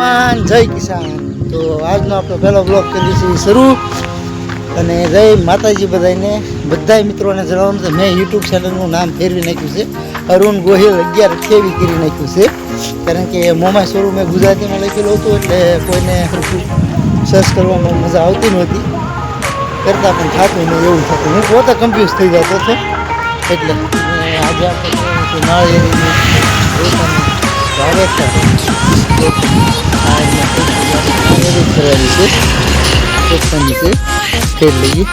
હનુમાન જય કિસાન। તો આજનો આપણો પહેલો બ્લોગ કરીએ છીએ શરૂ। અને જય માતાજી બધાને, બધા મિત્રોને જણાવવાનું કે મેં યુટ્યુબ ચેનલનું નામ ફેરવી નાખ્યું છે, અરુણ ગોહિલ 1128 કરી નાખ્યું છે। કારણ કે મોમાં શરૂ મેં ગુજરાતીમાં લખેલું હતું એટલે કોઈને સર્ચ કરવામાં મજા આવતી નહોતી, કરતાં પણ થતું નહીં એવું થતું, હું પોતે કન્ફ્યુઝ થઈ જતો હતો। એટલે આજે આપણે નાળિયેરીની વાવેતર કરવાની છે, પોતાની છે ફેર લઈએ।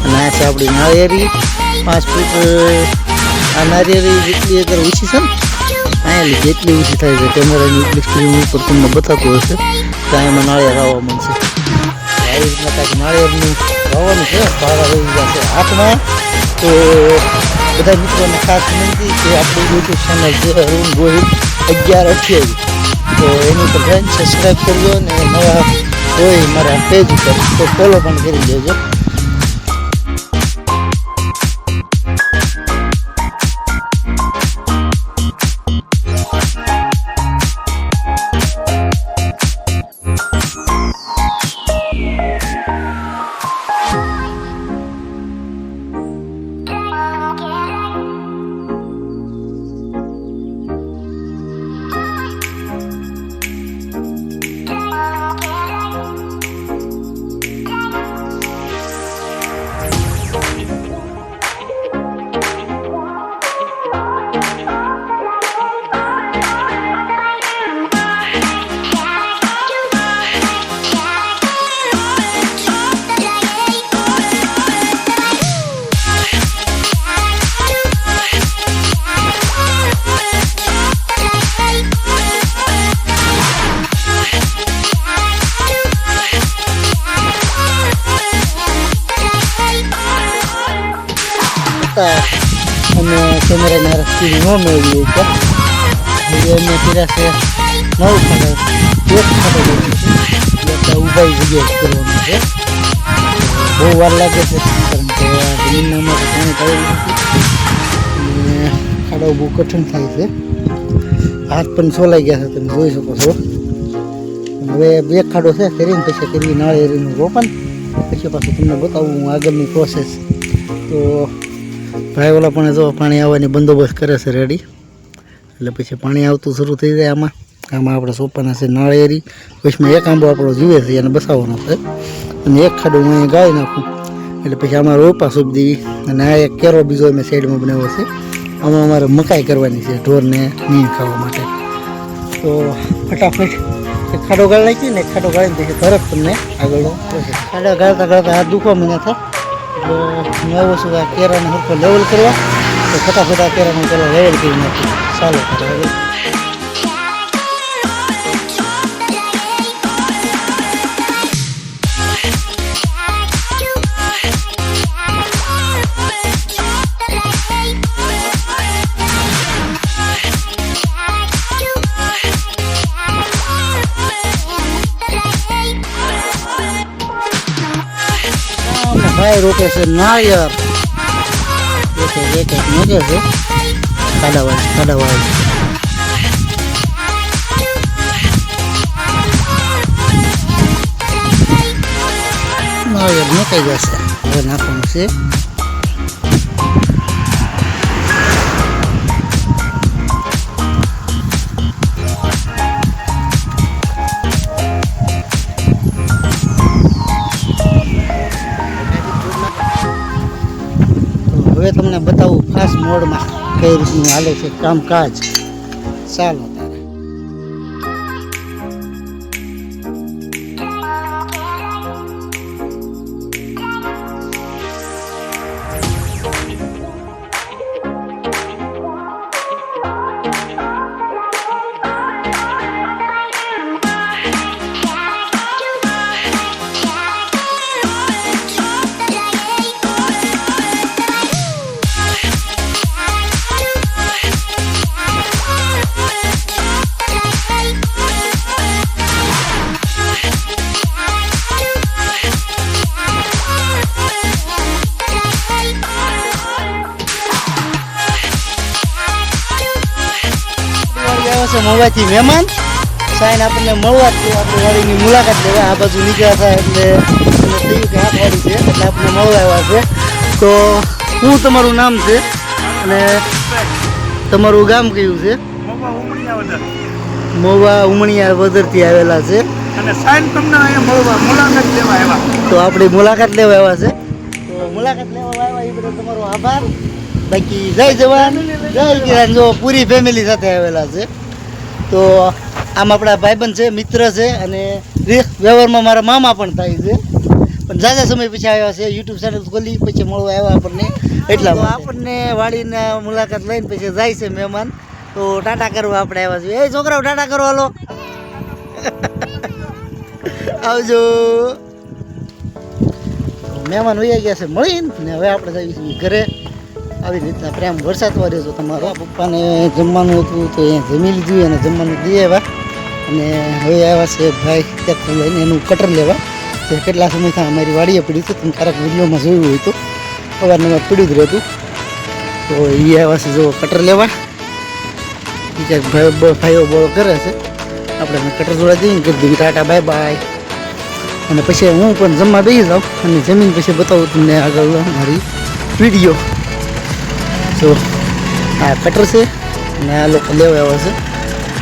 અને આ છે આપણી નાળિયેરી 5 ફૂટ। આ નાળિયેરી જેટલી અગર ઓછી છે ને અહીંયા જેટલી ઓછી થાય છે કેમેરાની એટલી સ્ક્રીન ઉપર તમને બતાતું હશે કે એમાં નાળિયેર આવવા મળશે। આવી રીતના કાંઈક નાળિયેરનું વાવવાનું છે, ભાડા રહી જશે હાથમાં। તો બધા મિત્રોને ખાસ વિનંતી કે આપણું યુટ્યુબ ચેનલ છે અરુણ ગોહિલ 1128, તો એની ઉપર જઈને સબસ્ક્રાઈબ કરજો ને નવા હોય મારા પેજ ઉપર તો ફોલો પણ કરી દેજો। અમે કેમેરાના રસ્તી ન મેળવીએ કે અમે કર્યા છે 9 ખાડો, 1 ખાડો એટલે ઊભા જગ્યાએ કરવાનું છે। બહુ વાર લાગે છે કારણ કે જમીનમાં પાણી પડેલું નથી અને ખાડો બહુ કઠિન થાય છે, હાથ પણ છોલાઈ ગયા છે, તમે જોઈ શકો છો। હવે 2 ખાડો છે, કરીને પછી કરવી નાળિયેરીનું રોપણ, પછી પાછું તમને બતાવું હું આગળની પ્રોસેસ। તો ભાઈ ઓલા પણ જો પાણી આવવાની બંદોબસ્ત કરે છે રેડી, એટલે પછી પાણી આવતું શરૂ થઈ જાય। આમાં આપણે સોંપવાના છે નાળિયેરી, પછીમાં એક આંબો આપણો જીવે છે એને બસાવવાનો છે, અને 1 ખાડો હું અહીં ગાળી નાખું એટલે પછી આમાં રોપા સોંપી દેવી। અને આ એક કેરો બીજો મેં સાઈડમાં બનાવ્યો છે, આમાં અમારે મકાઈ કરવાની છે ઢોરને નીણ ખાવા માટે। તો ફટાફટ એક ખાડો ગાળી નાખીએ ને, એક ખાડો ગાળીને પછી તરત તમને આગળનો પ્રોસેસ। ખાડા ગાળતા ગાળતા હાથ દુખવા મને થાય એટલે હું આવ્યો છું આ કેરાને હરખો લેવલ કરવા, તો ફટાફટ આ કેરાને પહેલાં લેવલ કરી નાખીએ। ચાલો હવે ભાઈ રોકે છે નાળિયેર, એક મૂકે છે ખાડાવાળી નાળિયેર મૂકાઈ જશે, હવે નાખવાનું છે હવે તમને બતાવું ફાસ્ટ મોડમાં કઈ રીતનું હાલે છે કામકાજ। ચાલો તારે છે મોવાથી મહેમાન સાઈન આપણને મળવા જ આપણે વાડીની મુલાકાત લેવા આ બાજુ નીકળ્યા હતા એટલે થયું કે આ વાડી છે એટલે આપણને મળવા આવ્યા છે. તો શું તમારું નામ છે અને તમારું ગામ કયું છે? મોવા ઉમણિયા વદરથી આવેલા છે અને સાઈન તમને અહીંયા મુલાકાત લેવા આવ્યા. તો આપણે મુલાકાત લેવા આવ્યા છે. તો મુલાકાત લેવા આવ્યા એ બદલ તમારો આભાર. બાકી જય જવાન જય કિસાન. જો પૂરી ફેમિલી સાથે આવેલા છે. તો આમ આપણા ભાઈબંધ છે, મિત્ર છે અને વ્યવહારમાં મારા મામા પણ થાય છે. પણ ઝાઝા સમય પછી આવ્યા છે. યુટ્યુબ ચેનલ ખોલી પછી મળવા આવ્યા આપણને એટલા આપણને વાડીને મુલાકાત લઈને પછી જાય છે મહેમાન. તો ટાટા કરવા આપણે આવ્યા છીએ. એ છોકરાઓ ટાટા કરો હાલો. આવજો. મહેમાન વૈયા ગયા છે મળીને ને હવે આપણે જઈએ છીએ ઘરે. આવી રીતના પ્રેમ વરસાદ વાળ્યો હતો તમારો. પપ્પાને જમવાનું હતું તો અહીંયા જમી લીધું અને જમવાનું દઈ આવ્યા. અને હવે આવ્યા છે ભાઈ ટ્રેક્ટર લઈને એનું કટર લેવા. જે કેટલા સમયથી અમારી વાડીએ પડ્યું હતું. તમે ક્યારેક વિડીયોમાં જોયું હોય તો અવારનવાર પડ્યું જ રહેતું. તો એ આવ્યા છે જો કટર લેવા. એ ક્યાંક ભાઈઓ બોળો કરે છે. આપણે કટર જોડા જઈને કરી દઈએ ટાટા બાય બાય. અને પછી હું પણ જમવા બેસી જાઉં અને જમીન પછી બતાવું તમને આગળ મારી વિડીયો. તો આ કટર છે અને આ લોકો લેવા આવ્યા છે.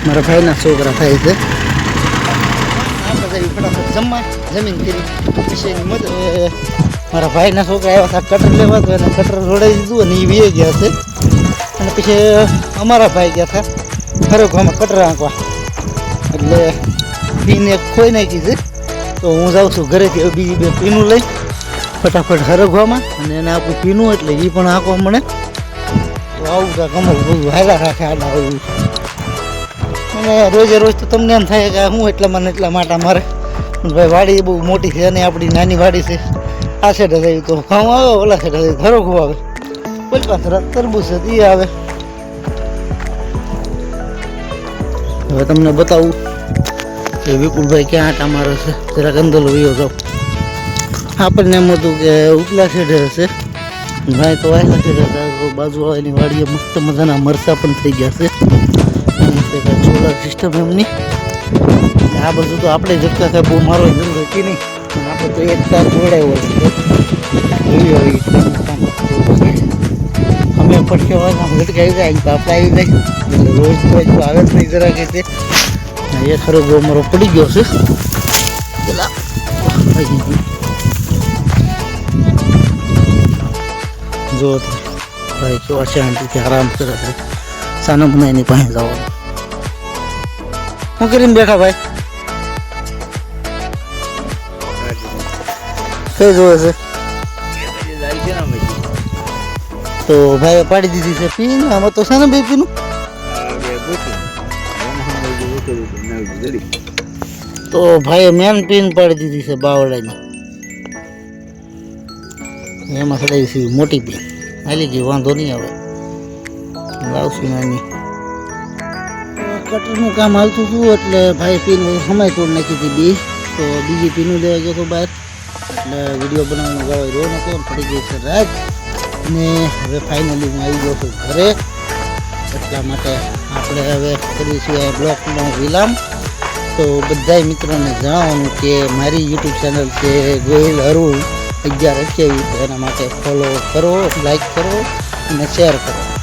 મારા ભાઈના છોકરા થાય છે. આપણે ફટાફટ જમવા જમીન કરી પછી એની મદદ મારા ભાઈના છોકરા આવ્યા હતા કટર લેવા તો એને કટર જોડાઈ દીધું અને એ વી ગયા છે. અને પછી અમારા ભાઈ ગયા હતા ખરેખરમાં કટર આંકવા એટલે પીને ખોઈ નાખી છે. તો હું જાઉં છું ઘરેથી બીજી બે પીનું લઈ ફટાફટ હરગવામાં અને એને આપણું પીનું એટલે એ પણ આંકવા મળે. તો આવું કાંક અમારું બધું હાલા રાખે આડા આવું. અને રોજે રોજ તો તમને એમ થાય કે હું એટલામાં ને એટલા માટા મારે ભાઈ વાડી બહુ મોટી છે અને આપણી નાની વાડી છે. આ સાઈડે જાય તો ઘઉં આવે, ઓલા સાઈડે જાય હરગું આવે, કોઈ પાસે તરબૂચ છે એ આવે. હવે તમને બતાવું કે વિપુલભાઈ ક્યાં આટા મારે છે. જરાક અંદર વયો જાઓ. આપણને એમ હતું કે ઉપલા સાઈડે હશે, ભાઈ તો વાયલા સાઈડે હતા. બાજુ આવેલી વાડીએ મસ્ત મજાના મરચાં પણ થઈ ગયા છે. સોલાર સિસ્ટમ એમની. આ બાજુ તો આપણે ઝટકા કાંઈ બહુ મારવાની જરૂર હતી નહીં. પણ આપણે તો એક તાર જોડાયો છે. અમે પડકે હોય ઝટકા આવી જાય તો આપણે આવી જાય એટલે રોજ તો આવે જ નહીં જરા કે તે. એ ખરો ગો મારો પડી ગયો છે. પેલા જો ભાઈ કેવા શાંતિથી આરામ કરે છે. સાના બનાવીની પાસે જવાનું. શું કરીને બેઠા ભાઈ? કઈ જોવે છે? તો ભાઈ પાડી દીધી છે પીન. આમાં તો છે ને બે પીનું. તો ભાઈ મેન પીન પાડી દીધી છે બાવળાની. એમાં સડાઈ છે મોટી પીન. હાલી ગઈ વાંધો નહીં આવે. લાવશું નાની. કટરનું કામ હાલતું હતું એટલે ભાઈ પીન સમય તોડ નાખી હતી બી. તો બીજી પીનું લેવા ગયો હતો બહાર એટલે વિડીયો બનાવવાનો ગાળો રહ્યો નતો. પડી ગઈ છે રાત ને હવે ફાઇનલી હું આવી ગયો છું ઘરે. એટલા માટે આપણે હવે કરીશું બ્લોગનો વિરામ. તો બધા મિત્રોને જણાવવાનું કે મારી યુટ્યુબ ચેનલ છે ગોહિલ અરુણ 1128. એના માટે ફોલો કરો, લાઈક કરો અને શેર કરો.